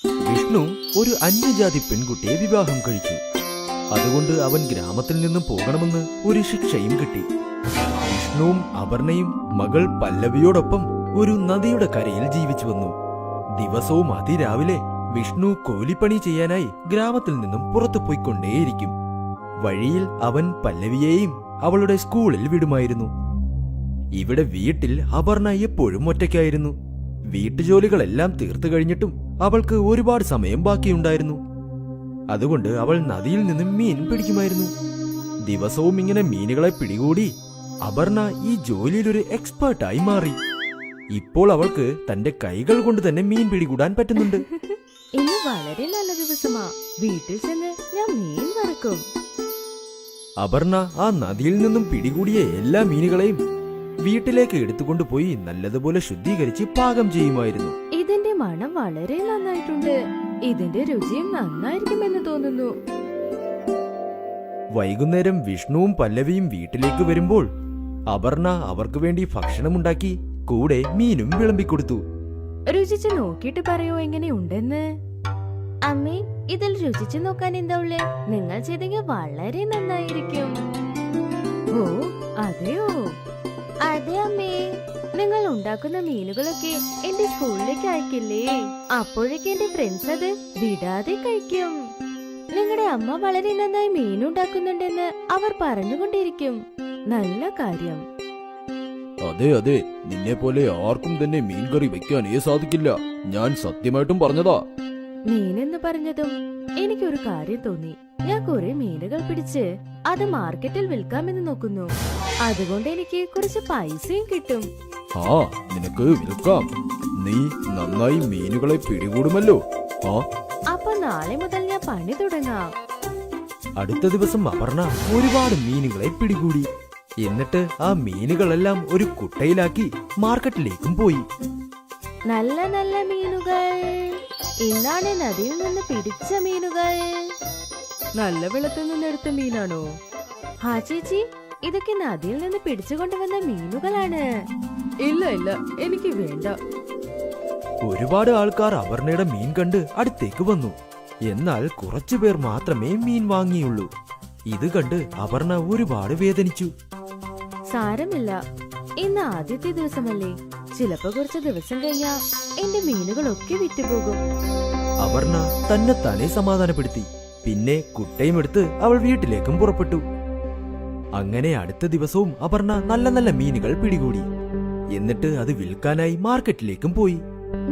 വിഷ്ണു ഒരു അന്യജാതി പെൺകുട്ടിയെ വിവാഹം കഴിച്ചു. അതുകൊണ്ട് അവൻ ഗ്രാമത്തിൽ നിന്നും പോകണമെന്ന് ഒരു ശിക്ഷയും കിട്ടി. വിഷ്ണുവും അപർണയും മകൾ പല്ലവിയോടൊപ്പം ഒരു നദിയുടെ കരയിൽ ജീവിച്ചു വന്നു. ദിവസവും അതിരാവിലെ വിഷ്ണു കൂലിപ്പണി ചെയ്യാനായി ഗ്രാമത്തിൽ നിന്നും പുറത്തു പോയിക്കൊണ്ടേയിരിക്കും. വഴിയിൽ അവൻ പല്ലവിയെയും അവളുടെ സ്കൂളിൽ വിടുമായിരുന്നു. ഇവിടെ വീട്ടിൽ അപർണ എപ്പോഴും ഒറ്റയ്ക്കായിരുന്നു. വീട്ടുജോലികളെല്ലാം തീർത്തു കഴിഞ്ഞിട്ടും അവൾക്ക് ഒരുപാട് സമയം ബാക്കിയുണ്ടായിരുന്നു. അതുകൊണ്ട് അവൾ നദിയിൽ നിന്നും മീൻ പിടിക്കുമായിരുന്നു. ദിവസവും ഇങ്ങനെ മീനുകളെ പിടികൂടി അപർണ ഈ ജോലിയിലൊരു എക്സ്പേർട്ടായി മാറി. ഇപ്പോൾ അവൾക്ക് തന്റെ കൈകൾ കൊണ്ട് തന്നെ മീൻ പിടികൂടാൻ പറ്റുന്നുണ്ട്. ഇന്ന് വളരെ നല്ല ദിവസമാ. വീട്ടിൽ ചെന്ന് ഞാൻ മീൻ വറക്കും. അപർണ ആ നദിയിൽ നിന്നും പിടികൂടിയ എല്ലാ മീനുകളെയും വീട്ടിലേക്ക് എടുത്തുകൊണ്ടുപോയി നല്ലതുപോലെ ശുദ്ധീകരിച്ച് പാകം ചെയ്യുമായിരുന്നു. ഇതിന്റെ മണം വളരെ നന്നായിട്ടുണ്ട്. ഇതിന്റെ രുചിയും നന്നായിരിക്കുമെന്ന് തോന്നുന്നു. വൈകുന്നേരം വിഷ്ണുവും പല്ലവിയും വീട്ടിലേക്ക് വരുമ്പോൾ അപർണ അവർക്ക് വേണ്ടി ഭക്ഷണമുണ്ടാക്കി കൂടെ മീനും വിളമ്പിക്കൊടുത്തു. രുചിച്ച് നോക്കിയിട്ട് പറയോ എങ്ങനെയുണ്ടെന്ന്. അമ്മേ, ഇതിൽ രുചിച്ചു നോക്കാൻ എന്താ ഉള്ളേ? നിങ്ങൾ ചെയ്തെങ്കിൽ വളരെ നന്നായിരിക്കും. ഓ അതെയോ? അതെ അമ്മേ. നിങ്ങൾ ഉണ്ടാക്കുന്ന മീനുകളൊക്കെ എന്റെ സ്കൂളിലേക്ക് അയക്കില്ലേ? അപ്പോഴേക്ക് എന്റെ ഫ്രണ്ട്സ് അത് വിടാതെ കഴിക്കും. നിങ്ങളുടെ അമ്മ വളരെ നന്നായി മീനുണ്ടാക്കുന്നുണ്ടെന്ന് അവർ പറഞ്ഞുകൊണ്ടിരിക്കും. നല്ല കാര്യം. അതെ അതെ, നിന്നെ പോലെ ആർക്കും തന്നെ മീൻകറി വെക്കാനേ സാധിക്കില്ല. ഞാൻ സത്യമായിട്ടും പറഞ്ഞതാ. മീനെന്ന് പറഞ്ഞതും എനിക്കൊരു കാര്യം തോന്നി. ഞാൻ കുറെ മീനുകൾ പിടിച്ച് അത് മാർക്കറ്റിൽ വിൽക്കാമെന്ന് നോക്കുന്നു. അതുകൊണ്ട് എനിക്ക് കുറച്ച് പൈസയും കിട്ടും. ആ, നിനക്ക് വിൽക്കാം. നീ നന്നായി മീനുകളെ പിടികൂടുമല്ലോ. അപ്പൊ നാളെ മുതൽ ഞാൻ പണി തുടങ്ങാം. അടുത്ത ദിവസം അപർണ ഒരുപാട് മീനുകളെ പിടികൂടി. എന്നിട്ട് ആ മീനുകളെല്ലാം ഒരു കുട്ടയിലാക്കി മാർക്കറ്റിലേക്കും പോയി. നല്ല നല്ല മീനുകൾ. ഇന്നാണ് നദിയിൽ നിന്ന് പിടിച്ച മീനുകൾ. നല്ല വെള്ളത്തിൽ നിന്നെടുത്ത മീനാണോ? ആ ചേച്ചി, ഇതൊക്കെ നദിയിൽ നിന്ന് പിടിച്ചുകൊണ്ടുവന്ന മീനുകളാണ്. ഇല്ല ഇല്ല, എനിക്ക് വേണ്ട. ഒരുപാട് ആൾക്കാർ അപർണയുടെ മീൻ കണ്ട് അടുത്തേക്ക് വന്നു. എന്നാൽ കുറച്ചുപേർ മാത്രമേ മീൻ വാങ്ങിയുള്ളൂ. ഇത് കണ്ട് അപർണ ഒരുപാട് വേദനിച്ചു. സാരമില്ല, ഇന്ന് ആദ്യത്തെ ദിവസമല്ലേ. ചിലപ്പോ കുറച്ച് ദിവസം കഴിഞ്ഞാ എന്റെ മീനുകളൊക്കെ വിറ്റുപോകും. അപർണ തന്നെത്താനെ സമാധാനപ്പെടുത്തി. പിന്നെ കുട്ടയും എടുത്ത് അവൾ വീട്ടിലേക്കും പുറപ്പെട്ടു. അങ്ങനെ അടുത്ത ദിവസവും അപർണ നല്ല നല്ല മീനുകൾ പിടികൂടി. എന്നിട്ട് അത് വിൽക്കാനായി മാർക്കറ്റിലേക്കും പോയി.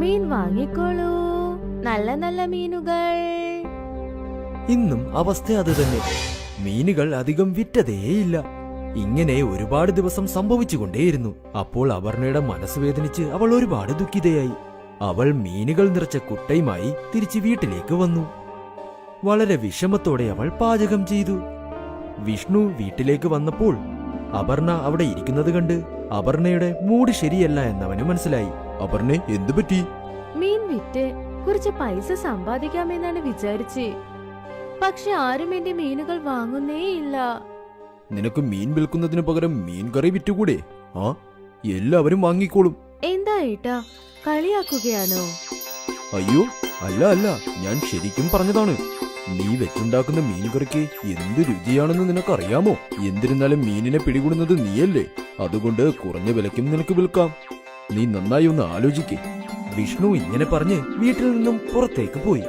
മീൻ വാങ്ങിക്കോളൂ, നല്ല നല്ല മീനുകൾ. ഇന്നും അവസ്ഥ അത് തന്നെ. മീനുകൾ അധികം വിറ്റതേയില്ല. ഇങ്ങനെ ഒരുപാട് ദിവസം സംഭവിച്ചുകൊണ്ടേയിരുന്നു. അപ്പോൾ അപർണയുടെ മനസ്സ് വേദനിച്ച് അവൾ ഒരുപാട് ദുഃഖിതയായി. അവൾ മീനുകൾ നിറച്ച കുട്ടയുമായി തിരിച്ച് വീട്ടിലേക്ക് വന്നു. വളരെ വിഷമത്തോടെ അവൾ പാചകം ചെയ്തു. വിഷ്ണു വീട്ടിലേക്ക് വന്നപ്പോൾ അപർണ അവിടെ ഇരിക്കുന്നത് കണ്ട് അപർണയുടെ മൂഡ് ശരിയല്ല എന്നവന് മനസ്സിലായി. അപർണ, എന്തു പറ്റി? മീൻ വിറ്റ് കുറച്ച് പൈസ സമ്പാദിക്കാമെന്നാണ് വിചാരിച്ച്. പക്ഷെ ആരും എന്റെ മീനുകൾ വാങ്ങുന്നേ ഇല്ല. നിനക്ക് മീൻ വിൽക്കുന്നതിന് പകരം മീൻ കറി വിറ്റുകൂടെ? ആ, എല്ലാവരും വാങ്ങിക്കോളും. എന്താ ഏട്ടാ, കളിയാക്കുകയാണോ? അയ്യോ, അല്ല അല്ല, ഞാൻ ശരിക്കും പറഞ്ഞതാണ്. നീ വെച്ചുണ്ടാക്കുന്ന മീൻകറിക്ക് എന്ത് രുചിയാണെന്ന് നിനക്കറിയാമോ? എന്നിരുന്നാലും മീനിനെ പിടികൂടുന്നത് നീയല്ലേ. അതുകൊണ്ട് കുറഞ്ഞ വിലയ്ക്കും നിനക്ക് വിൽക്കാം. നീ നന്നായി ഒന്ന് ആലോചിക്കേ. വിഷ്ണു ഇങ്ങനെ പറഞ്ഞ് വീട്ടിൽ നിന്നും പുറത്തേക്ക് പോയി.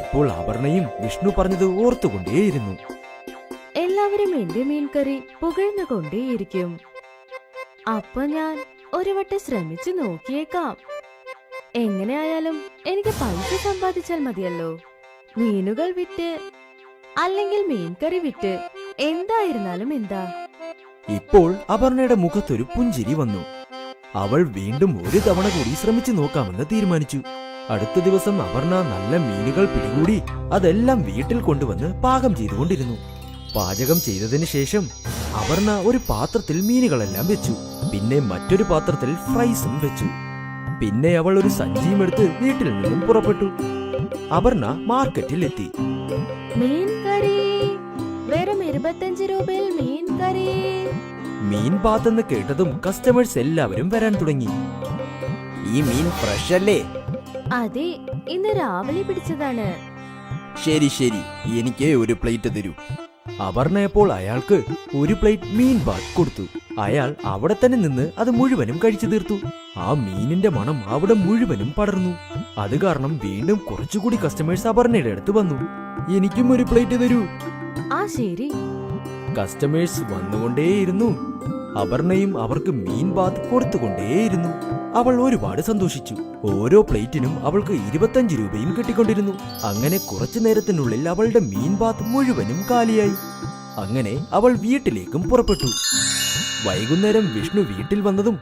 ഇപ്പോൾ അപർണയും വിഷ്ണു പറഞ്ഞത് ഓർത്തുകൊണ്ടേയിരുന്നു. എല്ലാവരും എന്റെ മീൻകറി പുകഴ്ന്നുകൊണ്ടേയിരിക്കും. അപ്പൊ ഞാൻ ഒരു വട്ടം ശ്രമിച്ചു നോക്കിയേക്കാം. എങ്ങനെയായാലും എനിക്ക് പൈസ സമ്പാദിച്ചാൽ മതിയല്ലോ. മീനുകൾ വിറ്റ് അല്ലെങ്കിൽ മീൻകറി വിറ്റ് എന്തായിരുന്നാലും എന്താ. ഇപ്പോൾ അപർണയുടെ മുഖത്തൊരു പുഞ്ചിരി വന്നു. അവൾ വീണ്ടും ഒരു തവണ കൂടി ശ്രമിച്ചു നോക്കാമെന്ന് തീരുമാനിച്ചു. അടുത്ത ദിവസം അപർണ നല്ല മീനുകൾ പിടികൂടി അതെല്ലാം വീട്ടിൽ കൊണ്ടുവന്ന് പാകം ചെയ്തുകൊണ്ടിരുന്നു. പാചകം ചെയ്തതിനു ശേഷം അപർണ ഒരു പാത്രത്തിൽ മീനുകളെല്ലാം വെച്ചു. പിന്നെ മറ്റൊരു പാത്രത്തിൽ ഫ്രൈസും വെച്ചു. പിന്നെ അവൾ ഒരു സഞ്ചിയും എടുത്ത് വീട്ടിൽ നിന്നും പുറപ്പെട്ടു. അപർണ മാർക്കറ്റിൽ എത്തി. മീൻ കറി വെറും 25 രൂപയിൽ മീൻ കറി. മീൻ പാത്തെന്ന് കേട്ടതും കസ്റ്റമേഴ്സ് എല്ലാവരും വരാൻ തുടങ്ങി. ഈ മീൻ ഫ്രഷ് അല്ലേ? അതെ, ഇന്ന് രാവിലെ പിടിച്ചതാണ്. ശരി ശരി, എനിക്ക് ഒരു പ്ലേറ്റ് തരൂ. അപർണയപ്പോൾ അയാൾക്ക് ഒരു പ്ലേറ്റ് മീൻ ബാത്ത് കൊടുത്തു. അയാൾ അവിടെ തന്നെ നിന്ന് അത് മുഴുവനും കഴിച്ചു തീർത്തു. ആ മീനിന്റെ മണം അവിടെ മുഴുവനും പടർന്നു. അത് കാരണം വീണ്ടും കുറച്ചുകൂടി കസ്റ്റമേഴ്സ് അപർണയുടെ അടുത്ത് വന്നു. എനിക്കും ഒരു പ്ലേറ്റ് തരൂ. ആ ശരി. കസ്റ്റമേഴ്സ് വന്നുകൊണ്ടേയിരുന്നു. അപർണയും അവർക്ക് മീൻ ബാത്ത് കൊടുത്തുകൊണ്ടേയിരുന്നു. അവൾ ഒരുപാട് സന്തോഷിച്ചു. ഓരോ പ്ലേറ്റിനും അവൾക്ക് 25 രൂപയും കിട്ടിക്കൊണ്ടിരുന്നു. അങ്ങനെ കുറച്ചു നേരത്തിനുള്ളിൽ അവളുടെ മീൻ ബാത്ത് മുഴുവനും കാലിയായി. അങ്ങനെ അവൾ വീട്ടിലേക്കും പുറപ്പെട്ടു. വൈകുന്നേരം വിഷ്ണു വീട്ടിൽ വന്നതും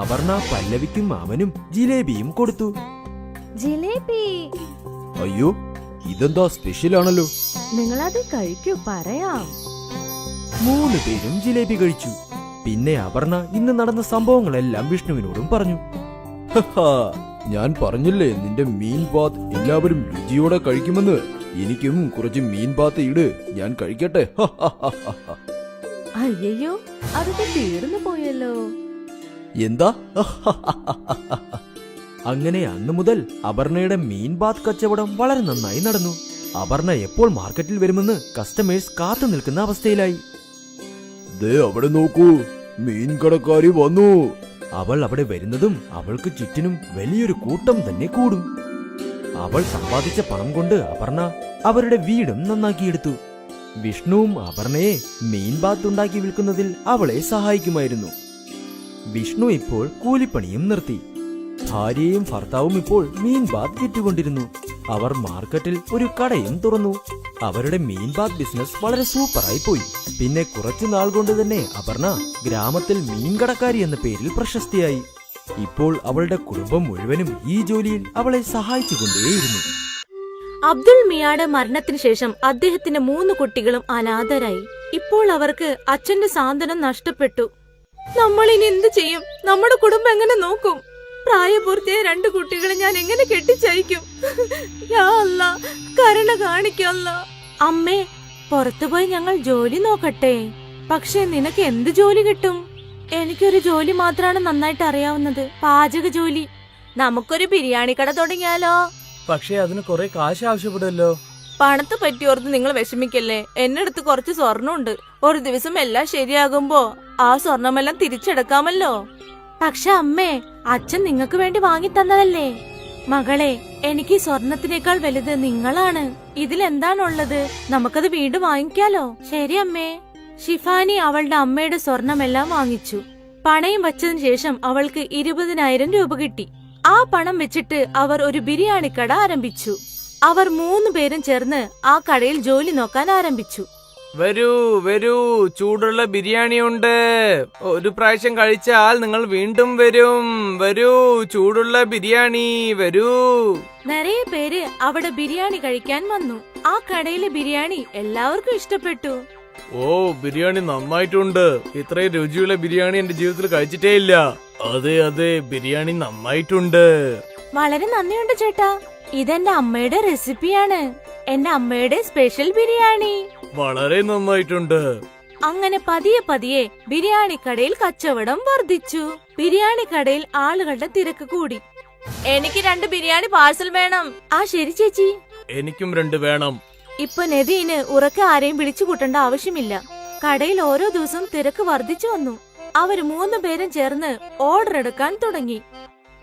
അപർണ പല്ലവിക്കും അവനും ജിലേബിയും കൊടുത്തു. ജിലേബി. അയ്യോ, ഇതെന്താ സ്പെഷ്യലാണല്ലോ. നിങ്ങളത് കഴിക്കൂ, പറയാം. 3 പേരും ജിലേബി കഴിച്ചു. പിന്നെ അപർണ ഇന്ന് നടന്ന സംഭവങ്ങളെല്ലാം വിഷ്ണുവിനോടും പറഞ്ഞു. ഞാൻ പറഞ്ഞില്ലേ നിന്റെ മീൻ ബാത്ത് എല്ലാവരും രുചിയോടെ കഴിക്കുമെന്ന്. എനിക്കും കുറച്ച് മീൻ ബാത്ത് ഇട്, ഞാൻ കഴിക്കട്ടെ. അയ്യോ, അതൊക്കെ തീർന്നു പോയല്ലോ. എന്താ? അങ്ങനെ അന്നു മുതൽ അപർണയുടെ മീൻ ബാത്ത് കച്ചവടം വളരെ നന്നായി നടന്നു. അപർണ എപ്പോൾ മാർക്കറ്റിൽ വരുമെന്ന് കസ്റ്റമേഴ്സ് കാത്തു നിൽക്കുന്ന അവസ്ഥയിലായി. ദേ അവിടെ നോക്കൂ, മീൻ കടക്കാരി വന്നു. അവൾ അവിടെ വരുന്നതും അവൾക്ക് ചുറ്റിനും വലിയൊരു കൂട്ടം തന്നെ കൂടും. അവൾ സമ്പാദിച്ച പണം കൊണ്ട് അപർണ അവരുടെ വീടും നന്നാക്കിയെടുത്തു. വിഷ്ണുവും അപർണയെ മീൻ ബാത്ത് ഉണ്ടാക്കി വിൽക്കുന്നതിൽ അവളെ സഹായിക്കുമായിരുന്നു. വിഷ്ണു ഇപ്പോൾ കൂലിപ്പണിയും നിർത്തി. ഭാര്യയും ഭർത്താവും ഇപ്പോൾ മീൻ ബാത്ത് വിറ്റുകൊണ്ടിരുന്നു. അവർ മാർക്കറ്റിൽ ഒരു കടയും തുറന്നു. അവരുടെ മീൻ ബാത്ത് ബിസിനസ് വളരെ സൂപ്പറായി പോയി. പിന്നെ കുറച്ചു നാൾ കൊണ്ട് തന്നെ അപർണ ഗ്രാമത്തിൽ മീൻ കടക്കാരി എന്ന പേരിൽ പ്രശസ്തിയായി. ഇപ്പോൾ അവളുടെ കുടുംബം മുഴുവനും ഈ ജോലിയിൽ അവളെ സഹായിച്ചുകൊണ്ടേയിരുന്നു. അബ്ദുൾ മിയായുടെ മരണത്തിന് ശേഷം അദ്ദേഹത്തിന്റെ 3 കുട്ടികളും അനാഥരായി. ഇപ്പോൾ അവർക്ക് അച്ഛന്റെ സാന്ത്വനം നഷ്ടപ്പെട്ടു. നമ്മൾ ഇനി എന്ത് ചെയ്യും? നമ്മുടെ കുടുംബം എങ്ങനെ നോക്കും? പ്രായപൂർത്തിയായ 2 കുട്ടികളെ ഞാൻ എങ്ങനെ കെട്ടിച്ചയക്കും? യാ അല്ലാ, കരുണ കാണിക്കല്ല. അമ്മേ, പുറത്തുപോയി ഞങ്ങൾ ജോലി നോക്കട്ടെ. പക്ഷെ നിനക്ക് എന്ത് ജോലി കിട്ടും? എനിക്കൊരു ജോലി മാത്രമാണ് നന്നായിട്ട് അറിയാവുന്നത്, പാചക ജോലി. നമുക്കൊരു ബിരിയാണി കട തുടങ്ങിയാലോ? പക്ഷേ അതിന് കുറെ കാശ് ആവശ്യപ്പെടുമല്ലോ. പണത്തെ പറ്റിയോർത്ത് നിങ്ങൾ വിഷമിക്കല്ലേ. എന്റെ അടുത്ത് കുറച്ച് സ്വർണ്ണമുണ്ട്. ഒരു ദിവസം എല്ലാം ശരിയാകുമ്പോ ആ സ്വർണമെല്ലാം തിരിച്ചെടുക്കാമല്ലോ. പക്ഷെ അമ്മേ, അച്ഛൻ നിങ്ങൾക്ക് വേണ്ടി വാങ്ങി തന്നതല്ലേ. മകളെ, എനിക്ക് സ്വർണത്തിനേക്കാൾ വലുത് നിങ്ങളാണ്. ഇതിലെന്താണുള്ളത്? നമുക്കത് വീണ്ടും വാങ്ങിക്കാലോ. ശരി അമ്മേ. ഷിഫാനി അവളുടെ അമ്മയുടെ സ്വർണമെല്ലാം വാങ്ങിച്ചു. പണയം വച്ചതിന് ശേഷം അവൾക്ക് 20,000 രൂപ കിട്ടി. ആ പണം വെച്ചിട്ട് അവർ ഒരു ബിരിയാണി കട ആരംഭിച്ചു. അവർ 3 പേരും ചേർന്ന് ആ കടയിൽ ജോലി നോക്കാൻ ആരംഭിച്ചു. വരൂ വരൂ, ചൂടുള്ള ബിരിയാണി ഉണ്ട്. ഒരു പ്രാവശ്യം കഴിച്ചാൽ നിങ്ങൾ വീണ്ടും വരും. വരൂ, ചൂടുള്ള ബിരിയാണി വരൂ. നിറയെ പേര് അവിടെ ബിരിയാണി കഴിക്കാൻ വന്നു. ആ കടയിലെ ബിരിയാണി എല്ലാവർക്കും ഇഷ്ടപ്പെട്ടു. ഓ, ബിരിയാണി നന്നായിട്ടുണ്ട്. ഇത്രയും രുചിയുള്ള ബിരിയാണി എന്റെ ജീവിതത്തിൽ കഴിച്ചിട്ടേ ഇല്ല. അതെ അതെ, ബിരിയാണി നന്നായിട്ടുണ്ട്. വളരെ നന്ദിയുണ്ട് ചേട്ടാ. ഇതെന്റെ അമ്മയുടെ റെസിപ്പിയാണ്. എന്റെ അമ്മയുടെ സ്പെഷ്യൽ ബിരിയാണി. വളരെ നന്നായിട്ടുണ്ട്. അങ്ങനെ പതിയെ പതിയെ ബിരിയാണി കടയിൽ കച്ചവടം വർദ്ധിച്ചു. ബിരിയാണി കടയിൽ ആളുകളുടെ തിരക്ക് കൂടി. എനിക്ക് 2 ബിരിയാണി പാഴ്സൽ വേണം. ആ ശരി ചേച്ചി. എനിക്കും 2 വേണം. ഇപ്പൊ നദീന് ഉറക്കെ ആരെയും വിളിച്ചു കൂട്ടേണ്ട ആവശ്യമില്ല. കടയിൽ ഓരോ ദിവസവും തിരക്ക് വർദ്ധിച്ചു വന്നു. അവര് 3 പേരും ചേർന്ന് ഓർഡർ എടുക്കാൻ തുടങ്ങി.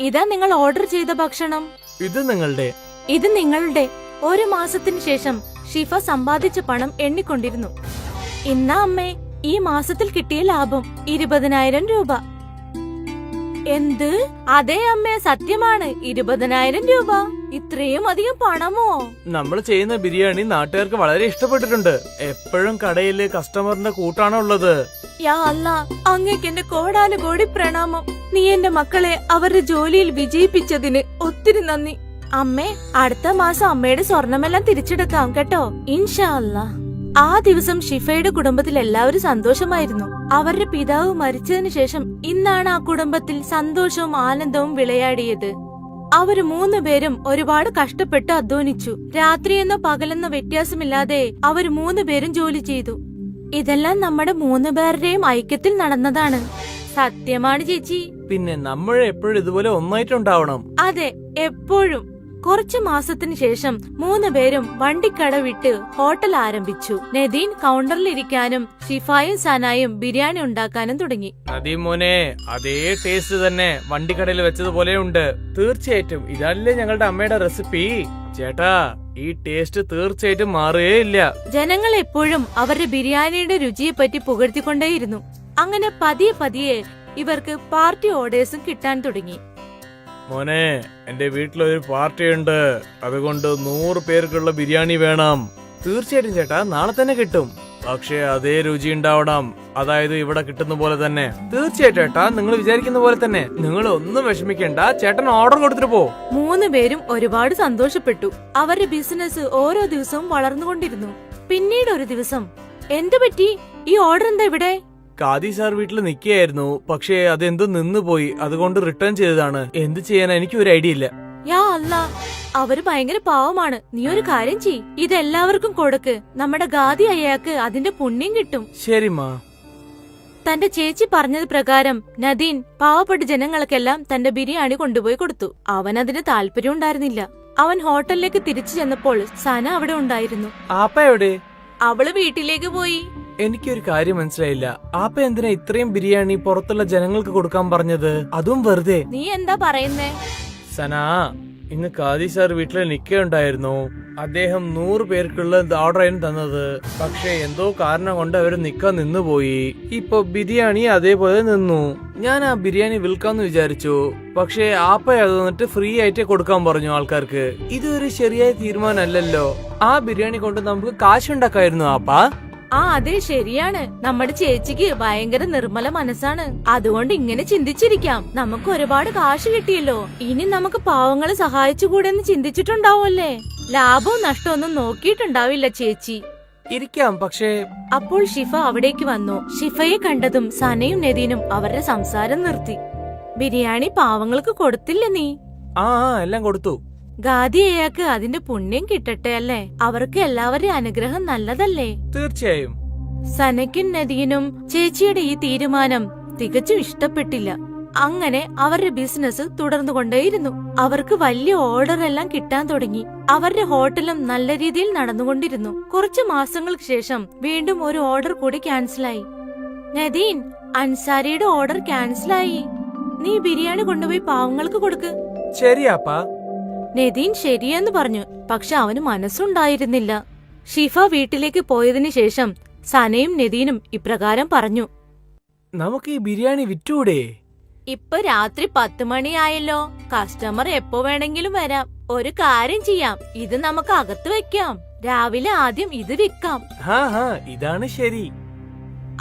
ഇതാ നിങ്ങൾ ഓർഡർ ചെയ്ത ഭക്ഷണം. ഇത് നിങ്ങളുടെ. ഇത് നിങ്ങളുടെ. 1 മാസത്തിന് ശേഷം ഷിഫ സമ്പാദിച്ച പണം എണ്ണിക്കൊണ്ടിരുന്നു. ഇന്നാ അമ്മേ, ഈ മാസത്തിൽ കിട്ടിയ ലാഭം 20,000 രൂപ. എന്ത്? അതെ അമ്മേ, സത്യമാണ്. 20,000 രൂപ. ഇത്രയും അധികം പണമോ? നമ്മൾ ചെയ്യുന്ന ബിരിയാണി നാട്ടുകാർക്ക് വളരെ ഇഷ്ടപ്പെട്ടിട്ടുണ്ട്. എപ്പോഴും കടയില് കസ്റ്റമറിന്റെ കൂട്ടാണ് ഉള്ളത്. യാ അല്ലാ, അങ്ങേക്ക് എന്റെ കോടാനുകോടി പ്രണാമം. നീ എന്റെ മക്കളെ അവരുടെ ജോലിയിൽ വിജയിപ്പിച്ചതിന് ഒത്തിരി നന്ദി. അമ്മേ, അടുത്ത മാസം അമ്മയുടെ സ്വർണമെല്ലാം തിരിച്ചെടുക്കാം കേട്ടോ, ഇൻഷാ അല്ലാ. ആ ദിവസം ഷിഫയുടെ കുടുംബത്തിൽ എല്ലാവരും സന്തോഷമായിരുന്നു. അവരുടെ പിതാവ് മരിച്ചതിനു ശേഷം ഇന്നാണ് ആ കുടുംബത്തിൽ സന്തോഷവും ആനന്ദവും വിളയാടിയത്. അവര് 3 പേരും ഒരുപാട് കഷ്ടപ്പെട്ട് അധ്വാനിച്ചു. രാത്രിയെന്നോ പകലെന്നോ വ്യത്യാസമില്ലാതെ അവര് 3 പേരും ജോലി ചെയ്തു. ഇതെല്ലാം നമ്മുടെ 3 പേരുടെയും ഐക്യത്തിൽ നടന്നതാണ്. സത്യമാണ് ചേച്ചി. പിന്നെ നമ്മൾ എപ്പോഴും ഇതുപോലെ ഒന്നായിട്ടുണ്ടാവണം. അതെ, എപ്പോഴും. കുറച്ചു മാസത്തിന് ശേഷം 3 പേരും വണ്ടിക്കട വിട്ട് ഹോട്ടൽ ആരംഭിച്ചു. നദീൻ കൗണ്ടറിലിരിക്കാനും ഷിഫായും സനായും ബിരിയാണി ഉണ്ടാക്കാനും തുടങ്ങി. നദീം മോനെ, അതേ ടേസ്റ്റ് തന്നെ വണ്ടിക്കടയിൽ വെച്ചതുപോലെ ഉണ്ട്. തീർച്ചയായിട്ടും ഇതല്ലേ ഞങ്ങളുടെ അമ്മയുടെ റെസിപ്പി. ചേട്ടാ, ഈ ടേസ്റ്റ് തീർച്ചയായിട്ടും മാറുകയില്ല. ജനങ്ങൾ എപ്പോഴും അവരുടെ ബിരിയാണിയുടെ രുചിയെ പറ്റി പുകഴ്ത്തിക്കൊണ്ടേയിരുന്നു. അങ്ങനെ പതിയെ പതിയെ ഇവർക്ക് പാർട്ടി ഓർഡേഴ്സും കിട്ടാൻ തുടങ്ങി. മോനെ, എന്റെ വീട്ടിലൊരു പാർട്ടിയുണ്ട്, അതുകൊണ്ട് 100 പേർക്കുള്ള ബിരിയാണി വേണം. തീർച്ചയായിട്ടും ചേട്ടാ, നാളെ തന്നെ കിട്ടും. പക്ഷേ അതേ രുചി ഉണ്ടാവണം, അതായത് ഇവിടെ കിട്ടുന്ന പോലെ തന്നെ. തീർച്ചയായിട്ടും ചേട്ടാ, നിങ്ങൾ വിചാരിക്കുന്ന പോലെ തന്നെ. നിങ്ങൾ ഒന്നും വിഷമിക്കണ്ട, ചേട്ടൻ ഓർഡർ കൊടുത്തിട്ട് പോ. 3 പേരും ഒരുപാട് സന്തോഷപ്പെട്ടു. അവരുടെ ബിസിനസ് ഓരോ ദിവസവും വളർന്നുകൊണ്ടിരുന്നു. പിന്നീട് ഒരു ദിവസം, എന്തു പറ്റി? ഈ ഓർഡർ എന്താ ഇവിടെ? കാദി സാർ വീട്ടിൽ നിൽക്കുകയായിരുന്നു, പക്ഷേ അതെന്തോ നിന്നുപോയി, അതുകൊണ്ട് റിട്ടേൺ ചെയ്തതാണ്. എന്ത് ചെയ്യാനാ, എനിക്ക് ഒരു ഐഡിയ ഇല്ല. യാ അല്ലാ, അവര് ഭയങ്കര പാവമാണ്. നീ ഒരു കാര്യം ചെയ്, ഇതെല്ലാവർക്കും കൊടുക്ക്. നമ്മുടെ ഗാദി അയ്യാക്ക് അതിന്റെ പുണ്യം കിട്ടും. ശരി മാ. തന്റെ ചേച്ചി പറഞ്ഞത് പ്രകാരം നദീൻ പാവപ്പെട്ട ജനങ്ങൾക്കെല്ലാം തന്റെ ബിരിയാണി കൊണ്ടുപോയി കൊടുത്തു. അവൻ അതിന് താല്പര്യം ഉണ്ടായിരുന്നില്ല. അവൻ ഹോട്ടലിലേക്ക് തിരിച്ചു ചെന്നപ്പോൾ സന അവിടെ ഉണ്ടായിരുന്നു. ആപ്പ എവിടെ? അവള് വീട്ടിലേക്ക് പോയി. എനിക്കൊരു കാര്യം മനസ്സിലായില്ല. ആപ്പ എന്തിനാ ഇത്രയും ബിരിയാണി പുറത്തുള്ള ജനങ്ങൾക്ക് കൊടുക്കാൻ പറഞ്ഞത്, അതും വെറുതെ? നീ എന്താ പറയുന്നേ? സനാ, ഇന്ന് കാദി സാർ വീട്ടിൽ നിൽക്കുകയുണ്ടായിരുന്നു. അദ്ദേഹം 100 പേർക്കുള്ള ഓർഡർ ആയിരുന്നു തന്നത്. പക്ഷെ എന്തോ കാരണം കൊണ്ട് അവര് നിക്കാൻ നിന്നുപോയി. ഇപ്പൊ ബിരിയാണി അതേപോലെ നിന്നു. ഞാൻ ആ ബിരിയാണി വിൽക്കാന്ന് വിചാരിച്ചു, പക്ഷെ ആപ്പ അത് വന്നിട്ട് ഫ്രീ ആയിട്ട് കൊടുക്കാൻ പറഞ്ഞു ആൾക്കാർക്ക്. ഇതൊരു ശരിയായ തീരുമാനമല്ലല്ലോ. ആ ബിരിയാണി കൊണ്ട് നമുക്ക് കാശുണ്ടാക്കായിരുന്നു ആപ്പ. ആ അതെ, ശരിയാണ്. നമ്മുടെ ചേച്ചിക്ക് ഭയങ്കര നിർമ്മല മനസ്സാണ്. അതുകൊണ്ട് ഇങ്ങനെ ചിന്തിച്ചിരിക്കാം. നമുക്ക് ഒരുപാട് കാശ് കിട്ടിയല്ലോ, ഇനി നമുക്ക് പാവങ്ങളെ സഹായിച്ചുകൂടെന്ന് ചിന്തിച്ചിട്ടുണ്ടാവുമല്ലേ. ലാഭവും നഷ്ടമൊന്നും നോക്കിയിട്ടുണ്ടാവില്ല ചേച്ചി. ഇരിക്കാം, പക്ഷേ. അപ്പോൾ ഷിഫ അവിടേക്ക് വന്നു. ഷിഫയെ കണ്ടതും സനയും നദീനും അവരുടെ സംസാരം നിർത്തി. ബിരിയാണി പാവങ്ങൾക്ക് കൊടുത്തില്ല നീ? ആ, എല്ലാം കൊടുത്തു. ഗാദി അയ്യാക്ക് അതിന്റെ പുണ്യം കിട്ടട്ടെ അല്ലേ. അവർക്ക് എല്ലാവരുടെയും അനുഗ്രഹം നല്ലതല്ലേ. തീർച്ചയായും. സനയ്ക്കും നദീനും ചേച്ചിയുടെ ഈ തീരുമാനം തികച്ചും ഇഷ്ടപ്പെട്ടില്ല. അങ്ങനെ അവരുടെ ബിസിനസ് തുടർന്നുകൊണ്ടേയിരുന്നു. അവർക്ക് വലിയ ഓർഡർ എല്ലാം കിട്ടാൻ തുടങ്ങി. അവരുടെ ഹോട്ടലും നല്ല രീതിയിൽ നടന്നുകൊണ്ടിരുന്നു. കുറച്ചു മാസങ്ങൾക്ക് ശേഷം വീണ്ടും ഒരു ഓർഡർ കൂടി ക്യാൻസലായി. Nadine, അൻസാരിയുടെ order ക്യാൻസലായി. നീ ബിരിയാണി കൊണ്ടുപോയി പാവങ്ങൾക്ക് കൊടുക്ക്. ശരിയാപ്പാ. നദീൻ ശരിയെന്ന് പറഞ്ഞു. പക്ഷെ അവന് മനസ്സുണ്ടായിരുന്നില്ല. ഷിഫ വീട്ടിലേക്ക് പോയതിനു ശേഷം സനയും നദീനും ഇപ്രകാരം പറഞ്ഞു. നമുക്ക് ഈ ബിരിയാണി വിറ്റൂടെ? ഇപ്പൊ രാത്രി 10 മണിയായല്ലോ. കസ്റ്റമർ എപ്പോ വേണമെങ്കിലും വരാം. ഒരു കാര്യം ചെയ്യാം, ഇത് നമുക്ക് അകത്ത് വെക്കാം. രാവിലെ ആദ്യം ഇത് വിൽക്കാം. ഹാ, ഇതാണ് ശരി.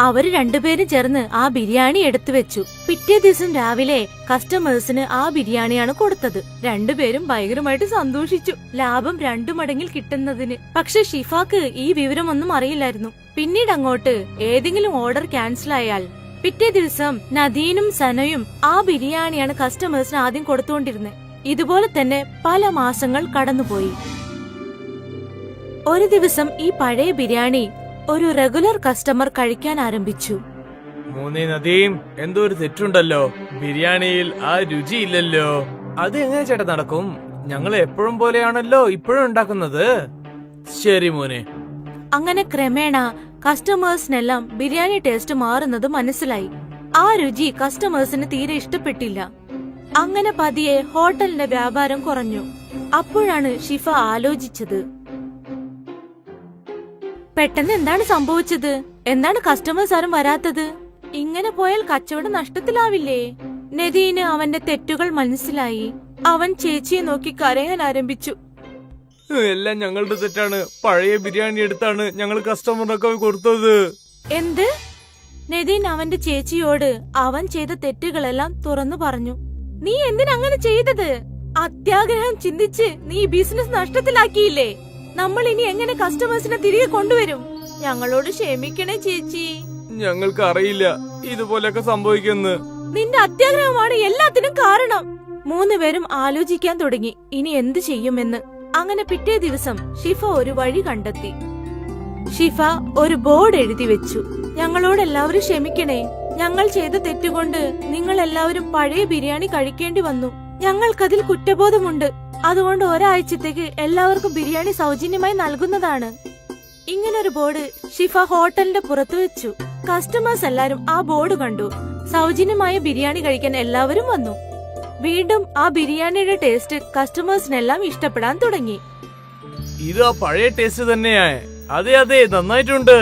അവര് രണ്ടുപേരും ചേർന്ന് ആ ബിരിയാണി എടുത്തു വെച്ചു. പിറ്റേ ദിവസം രാവിലെ കസ്റ്റമേഴ്സിന് ആ ബിരിയാണിയാണ് കൊടുത്തത്. രണ്ടുപേരും ഭയങ്കരമായിട്ട് സന്തോഷിച്ചു, ലാഭം 2 മടങ്ങിൽ കിട്ടുന്നതിന്. പക്ഷെ ഷിഫാക്ക് ഈ വിവരമൊന്നും അറിയില്ലായിരുന്നു. പിന്നീട് അങ്ങോട്ട് ഏതെങ്കിലും ഓർഡർ ക്യാൻസൽ ആയാൽ പിറ്റേ ദിവസം നദീനും സനയും ആ ബിരിയാണിയാണ് കസ്റ്റമേഴ്സിന് ആദ്യം കൊടുത്തുകൊണ്ടിരുന്നത്. ഇതുപോലെ തന്നെ പല മാസങ്ങൾ കടന്നുപോയി. ഒരു ദിവസം ഈ പഴയ ബിരിയാണി ഒരു റെഗുലർ കസ്റ്റമർ കഴിക്കാൻ ആരംഭിച്ചു. മൂന്നേ നദീം, എന്തോ ഒരു തെറ്റുണ്ടല്ലോ. ബിരിയാണിയിൽ ആ രുചിയില്ലല്ലോ. അത് എങ്ങനെ ചേട്ടാ നടക്കും? ഞങ്ങൾ എപ്പോഴും പോലെയാണല്ലോ ഇപ്പോഴും ഉണ്ടാക്കുന്നത്. ശരി മോനെ. അങ്ങനെ ക്രമേണ കസ്റ്റമേഴ്സിനെല്ലാം ബിരിയാണി ടേസ്റ്റ് മാറുന്നത് മനസ്സിലായി. ആ രുചി കസ്റ്റമേഴ്സിന് തീരെ ഇഷ്ടപ്പെട്ടില്ല. അങ്ങനെ പതിയെ ഹോട്ടലിന്റെ വ്യാപാരം കുറഞ്ഞു. അപ്പോഴാണ് ഷിഫ ആലോചിച്ചത്, പെട്ടെന്ന് എന്താണ് സംഭവിച്ചത്? എന്താണ് കസ്റ്റമേഴ്സ് ആരും വരാത്തത്? ഇങ്ങനെ പോയാൽ കച്ചവടം നഷ്ടത്തിലാവില്ലേ? നദീന് അവന്റെ തെറ്റുകൾ മനസ്സിലായി. അവൻ ചേച്ചിയെ നോക്കി കരയാൻ ആരംഭിച്ചു. എല്ലാം ഞങ്ങളുടെ തെറ്റാണ്. പഴയ ബിരിയാണി എടുത്താണ് ഞങ്ങൾ കസ്റ്റമറിനൊക്കെ കൊടുത്തത്. എന്ത്? നദീൻ അവന്റെ ചേച്ചിയോട് അവൻ ചെയ്ത തെറ്റുകളെല്ലാം തുറന്നു പറഞ്ഞു. നീ എന്തിനങ്ങനെ ചെയ്തത്? അത്യാഗ്രഹം ചിന്തിച്ച് നീ ബിസിനസ് നഷ്ടത്തിലാക്കിയില്ലേ? നമ്മൾ ഇനി എങ്ങനെ കസ്റ്റമേഴ്സിനെ തിരികെ കൊണ്ടുവരും? ഞങ്ങളോട് ക്ഷമിക്കണേ ചേച്ചി. ഞങ്ങൾക്ക് അറിയില്ല ഇതുപോലെയൊക്കെ സംഭവിക്കുന്നു. നിന്റെ അത്യാഗ്രഹമാണ് എല്ലാത്തിനും കാരണം. 3 പേരും ആലോചിക്കാൻ തുടങ്ങി ഇനി എന്ത് ചെയ്യുമെന്ന്. അങ്ങനെ പിറ്റേ ദിവസം ഷിഫ ഒരു വഴി കണ്ടെത്തി. ഷിഫ ഒരു ബോർഡ് എഴുതി വെച്ചു. ഞങ്ങളോട് എല്ലാവരും ക്ഷമിക്കണേ. ഞങ്ങൾ ചെയ്ത തെറ്റുകൊണ്ട് നിങ്ങൾ എല്ലാവരും പഴയ ബിരിയാണി കഴിക്കേണ്ടി വന്നു. ഞങ്ങൾക്കതിൽ കുറ്റബോധമുണ്ട്. അതുകൊണ്ട് ഒരാഴ്ചത്തേക്ക് എല്ലാവർക്കും ബിരിയാണി സൗജന്യമായി നൽകുന്നതാണ്. ഇങ്ങനൊരു ബോർഡ് ഷിഫ ഹോട്ടലിന്റെ പുറത്ത് വെച്ചു. കസ്റ്റമേഴ്സ് എല്ലാരും ആ ബോർഡ് കണ്ടു. സൗജന്യമായ ബിരിയാണി കഴിക്കാൻ എല്ലാവരും വന്നു. വീണ്ടും ആ ബിരിയാണിയുടെ ടേസ്റ്റ് കസ്റ്റമേഴ്സിനെല്ലാം ഇഷ്ടപ്പെടാൻ തുടങ്ങി. ഇത് ആ പഴയ ടേസ്റ്റ് തന്നെയാ. അതെ അതെ, നന്നായിട്ടുണ്ട്.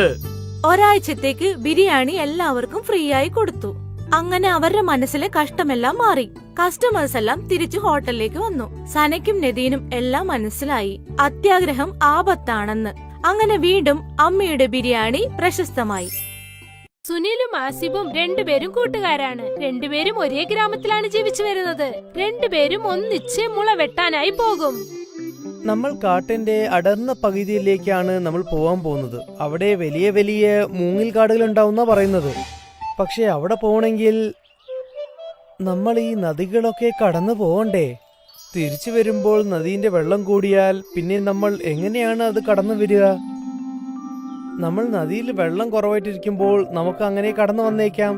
ഒരാഴ്ചത്തേക്ക് ബിരിയാണി എല്ലാവർക്കും ഫ്രീ ആയി കൊടുത്തു. അങ്ങനെ അവരുടെ മനസ്സിലെ കഷ്ടമെല്ലാം മാറി. കസ്റ്റമേഴ്സ് എല്ലാം തിരിച്ചു ഹോട്ടലിലേക്ക് വന്നു. സനയ്ക്കും നദീനും എല്ലാം മനസ്സിലായി അത്യാഗ്രഹം ആപത്താണെന്ന്. അങ്ങനെ വീണ്ടും അമ്മയുടെ ബിരിയാണി പ്രശസ്തമായി. സുനിലും ആസിഫും രണ്ടുപേരും കൂട്ടുകാരാണ്. രണ്ടുപേരും ഒരേ ഗ്രാമത്തിലാണ് ജീവിച്ചു വരുന്നത്. രണ്ടുപേരും ഒന്നിച്ച് മുള വെട്ടാനായി പോകും. നമ്മൾ കാട്ടിന്റെ അടർന്ന പകുതിയിലേക്കാണ് നമ്മൾ പോവാൻ പോകുന്നത്. അവിടെ വലിയ വലിയ മൂങ്ങിൽ കാടുകൾ ഉണ്ടാവുന്ന പറയുന്നത്. പക്ഷെ അവിടെ പോകണമെങ്കിൽ നമ്മൾ ഈ നദികളൊക്കെ കടന്നു പോകണ്ടേ? തിരിച്ചു വരുമ്പോൾ നദീന്റെ വെള്ളം കൂടിയാൽ പിന്നെ നമ്മൾ എങ്ങനെയാണ് അത് കടന്നു വരിക? നമ്മൾ നദിയിൽ വെള്ളം കുറവായിട്ടിരിക്കുമ്പോൾ നമുക്ക് അങ്ങനെ കടന്നു വന്നേക്കാം.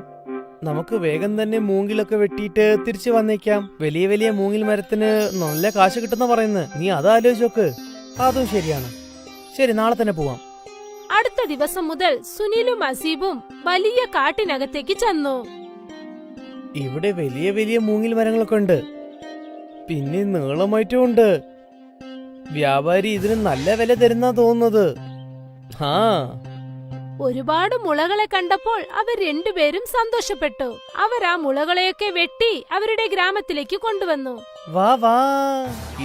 നമുക്ക് വേഗം തന്നെ മൂങ്ങിലൊക്കെ വെട്ടിയിട്ട് തിരിച്ചു വന്നേക്കാം. വലിയ വലിയ മൂങ്ങിൽ മരത്തിന് നല്ല കാശ് കിട്ടുന്ന പറയുന്നത്. നീ അത് ആലോചിച്ചോക്ക്. അതും ശരിയാണ്. ശരി, നാളെ തന്നെ പോവാം. അടുത്ത ദിവസം മുതൽ സുനിലും അസീബും വലിയ കാട്ടിനകത്തേക്ക് ചെന്നു. ഇവിടെ വലിയ വലിയ മൂങ്ങിൽ മരങ്ങളൊക്കെ ഉണ്ട്. പിന്നെ നീളമായിട്ടും ഉണ്ട്. വ്യാപാരി ഇതിന് നല്ല വില തരുന്നാ തോന്നുന്നത്. ആ ഒരുപാട് മുളകളെ കണ്ടപ്പോൾ അവർ രണ്ടുപേരും സന്തോഷപ്പെട്ടു. അവർ ആ മുളകളെയൊക്കെ വെട്ടി അവരുടെ ഗ്രാമത്തിലേക്ക് കൊണ്ടുവന്നു. വാ വാ,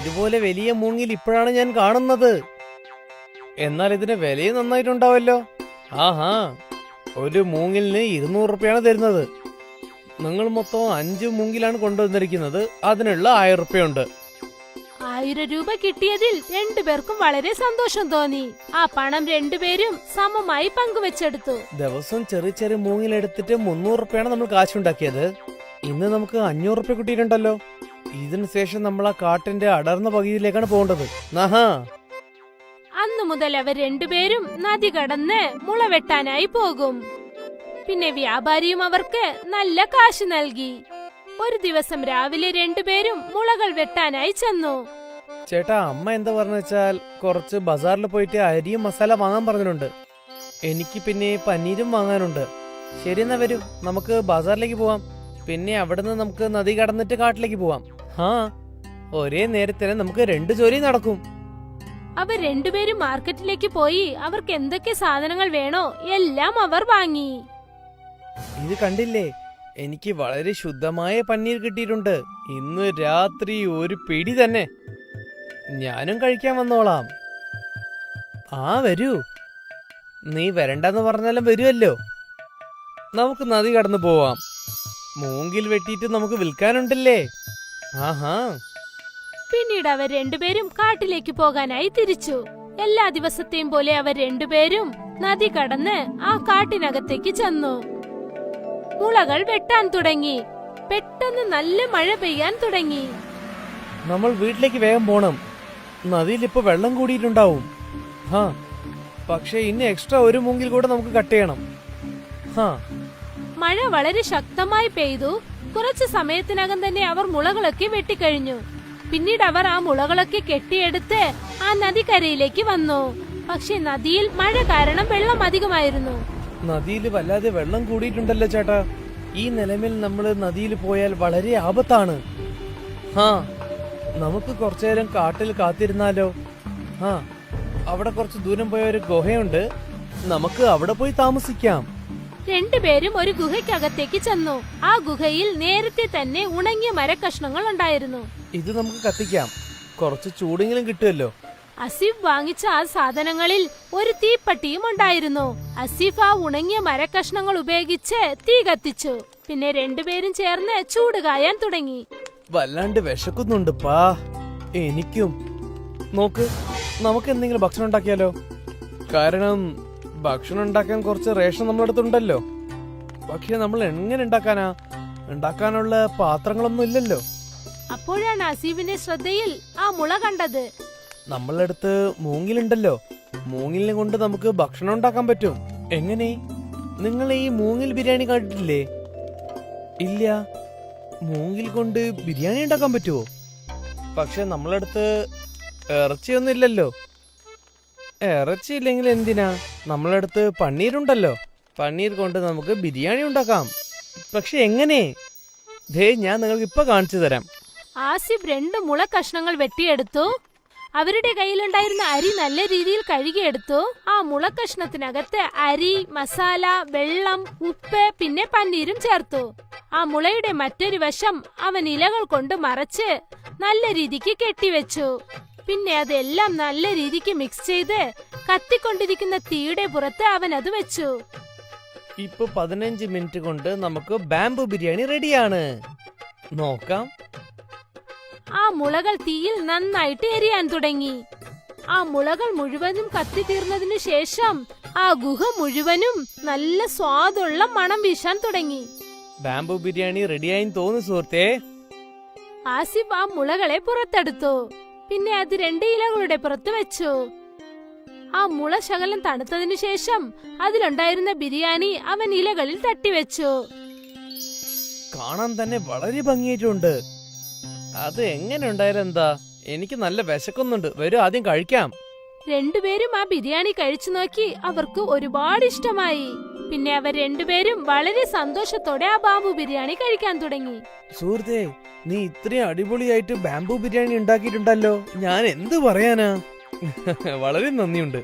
ഇതുപോലെ വലിയ മൂങ്ങിൽ ഇപ്പോഴാണ് ഞാൻ കാണുന്നത്. എന്നാൽ ഇതിന് വിലയും നന്നായിട്ടുണ്ടാവല്ലോ. ആഹാ, ഒരു മൂങ്ങിലിന് 200 റുപ്യാണ് തരുന്നത്. നിങ്ങൾ മൊത്തം 5 മൂങ്ങിലാണ് കൊണ്ടുവന്നിരിക്കുന്നത്. അതിനുള്ള 1000 റുപ്യുണ്ട്. 1000 രൂപ കിട്ടിയതിൽ രണ്ടുപേർക്കും വളരെ സന്തോഷം തോന്നി. ആ പണം രണ്ടുപേരും സമമായി പങ്കുവെച്ചെടുത്തു. ദിവസം ചെറിയ ചെറിയ മൂങ്ങിലെടുത്തിട്ട് 300 റുപ്യാണ് നമ്മൾ കാശുണ്ടാക്കിയത്. ഇന്ന് നമുക്ക് 500 റുപ്യ കിട്ടിയിട്ടുണ്ടല്ലോ. ഇതിനു ശേഷം നമ്മൾ ആ കാട്ടിന്റെ അടർന്ന പകുതിയിലേക്കാണ് പോകേണ്ടത്. ആഹാ, അന്നു മുതൽ അവർ രണ്ടുപേരും നദി കടന്ന് മുള വെട്ടാനായി പോകും. പിന്നെ വ്യാപാരിയും അവർക്ക് നല്ല കാശ് നൽകി. ഒരു ദിവസം രാവിലെ രണ്ടുപേരും മുളകൾ വെട്ടാനായി ചെന്നു. ചേട്ടാ, അമ്മ എന്താ പറഞ്ഞ വെച്ചാൽ കുറച്ച് ബസാറിൽ പോയിട്ട് അരിയും മസാല വാങ്ങാൻ പറഞ്ഞിട്ടുണ്ട്. എനിക്ക് പിന്നെ പനീരും വാങ്ങാനുണ്ട്. ശരി, എന്നാ വരൂ, നമുക്ക് ബസാറിലേക്ക് പോവാം. പിന്നെ അവിടുന്ന് നമുക്ക് നദി കടന്നിട്ട് കാട്ടിലേക്ക് പോവാം. ഹാ, ഒരേ നേരത്തിന് നമുക്ക് 2 ജോലി നടക്കും. അവർ രണ്ടുപേരും മാർക്കറ്റിലേക്ക് പോയി അവർക്ക് എന്തൊക്കെ സാധനങ്ങൾ വേണോ എല്ലാം അവർ വാങ്ങി. ഇത് കണ്ടില്ലേ, എനിക്ക് വളരെ ശുദ്ധമായ പനീർ കിട്ടിയിട്ടുണ്ട്. ഇന്ന് രാത്രി ഒരു പിടി തന്നെ. ഞാനും കഴിക്കാൻ വന്നോളാം. ആ വരൂ, നീ വരണ്ടെന്ന് പറഞ്ഞാലും വരുമല്ലോ. നമുക്ക് നദി കടന്നു പോവാം. മൂങ്കിൽ വെട്ടിയിട്ട് നമുക്ക് വിൽക്കാനുണ്ടല്ലേ. ആഹാ, പിന്നീട് അവർ രണ്ടുപേരും കാട്ടിലേക്ക് പോകാനായി തിരിച്ചു. എല്ലാ ദിവസത്തെയും പോലെ അവർ രണ്ടുപേരും നദി കടന്ന് ആ കാട്ടിനകത്തേക്ക് ചെന്നു. മുളകൾ വെട്ടാൻ തുടങ്ങി. പെട്ടെന്ന് നല്ല മഴ പെയ്യാൻ തുടങ്ങി. നമ്മൾ വീട്ടിലേക്ക് വേഗം പോണം. നദിയിൽ ഇപ്പൊ വെള്ളം കൂടിയിട്ടുണ്ടാവും. ഹാ, പക്ഷെ ഇനി എക്സ്ട്രാ ഒരു മൂങ്കിൽ കൂടെ നമുക്ക് കട്ട് ചെയ്യണം. ഹാ, മഴ വളരെ ശക്തമായി പെയ്തു. കുറച്ചു സമയത്തിനകം തന്നെ അവർ മുളകളൊക്കെ വെട്ടിക്കഴിഞ്ഞു. പിന്നീട് അവർ ആ മുളകളൊക്കെ കെട്ടിയെടുത്ത് ആ നദിക്കരയിലേക്ക് വന്നു. പക്ഷെ നദിയിൽ മഴ കാരണം വെള്ളം അധികമായിരുന്നു. നദിയിൽ വല്ലാതെ വെള്ളം കൂടിയിട്ടുണ്ടല്ലോ ചേട്ടാ. ഈ നിലമിൽ നമ്മൾ നദിയിൽ പോയാൽ വളരെ ആപത്താണ്. ഹാ, നമുക്ക് കുറച്ചു നേരം കാട്ടിൽ കാത്തിരുന്നാലോ? ഹാ, അവിടെ കുറച്ച് ദൂരം പോയ ഒരു ഗുഹയുണ്ട്. നമുക്ക് അവിടെ പോയി താമസിക്കാം. രണ്ടുപേരും ഒരു ഗുഹയ്ക്കകത്തേക്ക് ചെന്നു. ആ ഗുഹയിൽ നേരത്തെ തന്നെ ഉണങ്ങിയ മരക്കഷ്ണങ്ങൾ ഉണ്ടായിരുന്നു. ഇത് നമുക്ക് കത്തിക്കാം. കുറച്ച് ചൂടെങ്കിലും കിട്ടുമല്ലോ. അസീഫ് വാങ്ങിച്ച ആ സാധനങ്ങളിൽ ഒരു തീപ്പട്ടിയും ഉണ്ടായിരുന്നു. അസീഫ് ആ ഉണങ്ങിയ മരക്കഷ്ണങ്ങൾ ഉപയോഗിച്ച് തീ കത്തിച്ചു. പിന്നെ രണ്ടുപേരും ചേർന്ന് ചൂട് കായാൻ തുടങ്ങി. വല്ലാണ്ട് വിശക്കുന്നുണ്ട് പാ. എനിക്കും. നോക്ക്, നമുക്ക് എന്തെങ്കിലും ഭക്ഷണം ഉണ്ടാക്കിയാലോ? കാരണം ഭക്ഷണം ഉണ്ടാക്കാൻ കുറച്ച് റേഷൻ നമ്മളടുത്തുണ്ടല്ലോ. പക്ഷെ നമ്മൾ എങ്ങനെ ഉണ്ടാക്കാനാ? ഉണ്ടാക്കാനുള്ള പാത്രങ്ങളൊന്നും ഇല്ലല്ലോ. അപ്പോഴാണ് അസീഫിന്റെ ശ്രദ്ധയിൽ ആ മുള കണ്ടത്. നമ്മളടുത്ത് മൂങ്ങിലുണ്ടല്ലോ. മൂങ്ങിലിനെ കൊണ്ട് നമുക്ക് ഭക്ഷണം ഉണ്ടാക്കാൻ പറ്റും. എങ്ങനെ? നിങ്ങൾ ഈ മൂങ്ങിൽ ബിരിയാണി കണ്ടിട്ടില്ലേ? ഇല്ല. മൂങ്ങിൽ കൊണ്ട് ബിരിയാണി ഉണ്ടാക്കാൻ പറ്റുമോ? പക്ഷെ നമ്മളടുത്ത് ഇറച്ചിയൊന്നും ഇല്ലല്ലോ. ഇറച്ചി ഇല്ലെങ്കിൽ എന്തിനാ, നമ്മളടുത്ത് പന്നീരുണ്ടല്ലോ. പന്നീർ കൊണ്ട് നമുക്ക് ബിരിയാണി ഉണ്ടാക്കാം. പക്ഷെ എങ്ങനെ? ദേ ഞാൻ നിങ്ങൾക്ക് ഇപ്പൊ കാണിച്ചു തരാം. ആസിഫ് 2 മുള കഷ്ണങ്ങൾ വെട്ടിയെടുത്തു. അവരുടെ കയ്യിലുണ്ടായിരുന്ന അരി നല്ല രീതിയിൽ കഴുകിയെടുത്തു. ആ മുള കഷ്ണത്തിനകത്ത് അരി, മസാല, വെള്ളം, ഉപ്പ്, പിന്നെ പന്നീരും ചേർത്തു. ആ മുളയുടെ മറ്റൊരു വശം അവൻ ഇലകൾ കൊണ്ട് മറച്ച് നല്ല രീതിക്ക് കെട്ടിവെച്ചു. പിന്നെ അതെല്ലാം നല്ല രീതിക്ക് മിക്സ് ചെയ്ത് കത്തിക്കൊണ്ടിരിക്കുന്ന തീയുടെ പുറത്ത് അവൻ അത് വെച്ചു. ഇപ്പൊ 15 മിനിറ്റ് കൊണ്ട് നമുക്ക് ബാംബു ബിരിയാണി റെഡിയാണ്. നോക്കാം. ആ മുളകൾ തീയിൽ നന്നായിട്ട് എരിയാൻ തുടങ്ങി. ആ മുളകൾ മുഴുവനും കത്തിത്തീർന്നതിനു ശേഷം ആ ഗുഹ മുഴുവനും നല്ല സ്വാദുള്ള മണം വീശാൻ തുടങ്ങി. ബാംബു ബിരിയാണി റെഡിയായി തോന്നുന്നു സുഹൃത്തേ. ആസിഫ് ആ മുളകളെ പുറത്തെടുത്തു. പിന്നെ അത് 2 ഇലകളുടെ പുറത്ത് വെച്ചു. ആ മുള ശകലം തണുത്തതിനു ശേഷം അതിലുണ്ടായിരുന്ന ബിരിയാണി അവൻ ഇലകളിൽ തട്ടിവെച്ചു. കാണാൻ തന്നെ വളരെ ഭംഗിയായിട്ടുണ്ട്. അത് എങ്ങനെ ഉണ്ടായാലെന്താ, എനിക്ക് നല്ല വിശക്കുന്നുണ്ട്. വരും, ആദ്യം കഴിക്കാം. 2 പേരും ആ ബിരിയാണി കഴിച്ചു നോക്കി. അവർക്ക് ഒരുപാട് ഇഷ്ടമായി. പിന്നെ അവർ 2 പേരും വളരെ സന്തോഷത്തോടെ ആ ബാംബു ബിരിയാണി കഴിക്കാൻ തുടങ്ങി. സുഹൃത്തേ, നീ ഇത്രയും അടിപൊളിയായിട്ട് ബാംബു ബിരിയാണി ഉണ്ടാക്കിയിട്ടുണ്ടല്ലോ. ഞാൻ എന്ത് പറയാനാ. വളരെ നന്ദിയുണ്ട്.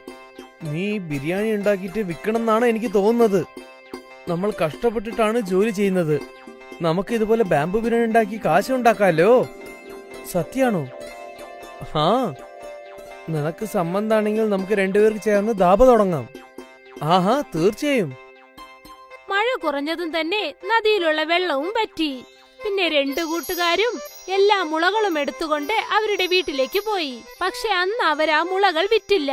നീ ബിരിയാണി ഉണ്ടാക്കിയിട്ട് വിൽക്കണം എന്നാണ് എനിക്ക് തോന്നുന്നത്. നമ്മൾ കഷ്ടപ്പെട്ടിട്ടാണ് ജോലി ചെയ്യുന്നത്. നമുക്ക് ഇതുപോലെ ബാംബു ബിരിയാണി ഉണ്ടാക്കി കാശ് ഉണ്ടാക്കാലോ. സത്യാണോ? ആ, നിനക്ക് സമ്മതാണെങ്കിൽ നമുക്ക് 2 പേർക്ക് ചേർന്ന് ധാബ തുടങ്ങാം. ആഹാ, തീർച്ചയായും. മഴ കുറഞ്ഞതും തന്നെ നദിയിലുള്ള വെള്ളവും പറ്റി. പിന്നെ 2 കൂട്ടുകാരും എല്ലാ മുളകളും എടുത്തുകൊണ്ട് അവരുടെ വീട്ടിലേക്ക് പോയി. പക്ഷെ അന്ന് അവർ ആ മുളകൾ വിറ്റില്ല.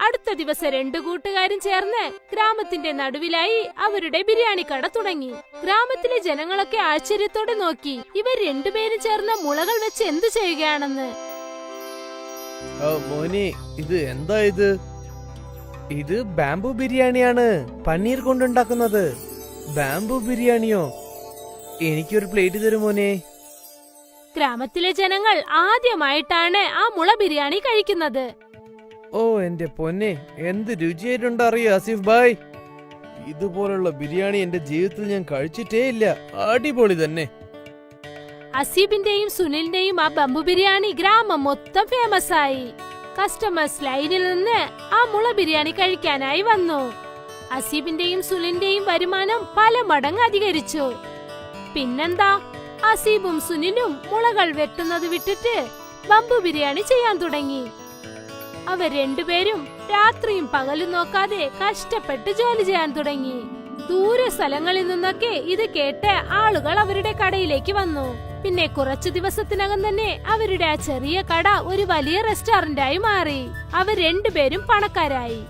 അടുത്ത ദിവസം 2 കൂട്ടുകാരും ചേർന്ന് ഗ്രാമത്തിന്റെ നടുവിലായി അവരുടെ ബിരിയാണി കട തുടങ്ങി. ഗ്രാമത്തിലെ ജനങ്ങളൊക്കെ ആശ്ചര്യത്തോടെ നോക്കി ഇവർ 2 പേരും ചേർന്ന് മുളകൾ വെച്ച് എന്തു ചെയ്യുകയാണെന്ന്. മോനെ, ഇത് എന്താ ഇത്? ഇത് ബാംബു ബിരിയാണിയാണ്, പനീർ കൊണ്ടുണ്ടാക്കുന്നത്. ബാംബു ബിരിയാണിയോ? എനിക്കൊരു പ്ലേറ്റ് തരും മോനെ. ഗ്രാമത്തിലെ ജനങ്ങൾ ആദ്യമായിട്ടാണ് ആ മുള ബിരിയാണി കഴിക്കുന്നത്. ഓ എന്റെ പൊന്നെ, എന്ത് രുചിയായിട്ടുണ്ട് അറിയോ ആസിഫ് ഭായ്. ഇതുപോലുള്ള ബിരിയാണി എന്റെ ജീവിതത്തിൽ ഞാൻ കഴിച്ചിട്ടേ ഇല്ല. അടിപൊളി തന്നെ. അസീബിന്റെയും സുനിലിന്റെയും ആ ബംബു ബിരിയാണി ഗ്രാമം മൊത്തം ഫേമസ് ആയി. കസ്റ്റമേഴ്സ് ലൈനിൽ നിന്ന് ആ മുള ബിരിയാണി കഴിക്കാനായി വന്നു. അസീബിന്റെയും സുനിലിന്റെയും വരുമാനം പല മടങ്ങ് അധികരിച്ചു. പിന്നെന്താ, അസീബും സുനിലും മുളകൾ വെട്ടുന്നത് വിട്ടിട്ട് ബംബു ബിരിയാണി ചെയ്യാൻ തുടങ്ങി. അവർ 2 പേരും രാത്രിയും പകലും നോക്കാതെ കഷ്ടപ്പെട്ട് ജോലി ചെയ്യാൻ തുടങ്ങി. ദൂര സ്ഥലങ്ങളിൽ നിന്നൊക്കെ ഇത് കേട്ട് ആളുകൾ അവരുടെ കടയിലേക്ക് വന്നു. പിന്നെ കുറച്ചു ദിവസത്തിനകം തന്നെ അവരുടെ ആ ചെറിയ കട ഒരു വലിയ റെസ്റ്റോറന്റായി മാറി. അവർ 2 പേരും പണക്കാരായി.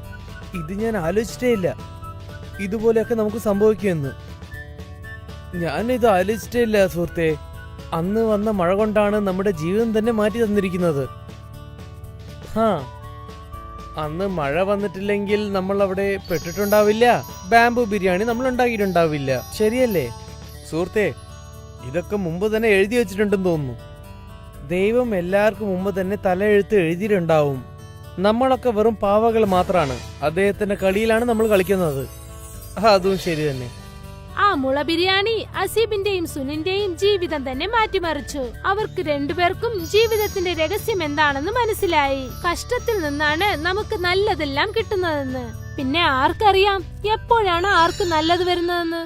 ഇത് ഞാൻ ആലോചിച്ചിട്ടേ ഇല്ല, ഇതുപോലെയൊക്കെ നമുക്ക് സംഭവിക്കുമെന്ന്. ഞാൻ ഇത് ആലോചിച്ചിട്ടേ ഇല്ല സുഹൃത്തെ. അന്ന് വന്ന മഴ കൊണ്ടാണ് നമ്മുടെ ജീവിതം തന്നെ മാറ്റി തന്നിരിക്കുന്നത്. അന്ന് മഴ വന്നിട്ടില്ലെങ്കിൽ നമ്മൾ അവിടെ പെട്ടിട്ടുണ്ടാവില്ല, ബാംബു ബിരിയാണി നമ്മൾ ഉണ്ടാക്കിയിട്ടുണ്ടാവില്ല. ശരിയല്ലേ സുഹൃത്തെ? ഇതൊക്കെ മുമ്പ് തന്നെ എഴുതി വെച്ചിട്ടുണ്ടെന്ന് തോന്നുന്നു. ദൈവം എല്ലാവർക്കും മുമ്പ് തന്നെ തലയെഴുത്ത് എഴുതിയിട്ടുണ്ടാവും. നമ്മളൊക്കെ വെറും പാവകൾ മാത്രമാണ്. അദ്ദേഹത്തിന്റെ കളിയിലാണ് നമ്മൾ കളിക്കുന്നത്. അതും ശരി തന്നെ. ആ മുള ബിരിയാണി അസീബിന്റെയും സുനിന്റെയും ജീവിതം തന്നെ മാറ്റിമറിച്ചു. അവർക്ക് 2 പേർക്കും ജീവിതത്തിന്റെ രഹസ്യം എന്താണെന്ന് മനസ്സിലായി. കഷ്ടത്തിൽ നിന്നാണ് നമുക്ക് നല്ലതെല്ലാം കിട്ടുന്നതെന്ന്. പിന്നെ ആർക്കറിയാം എപ്പോഴാണ് ആർക്ക് നല്ലത് വരുന്നതെന്ന്.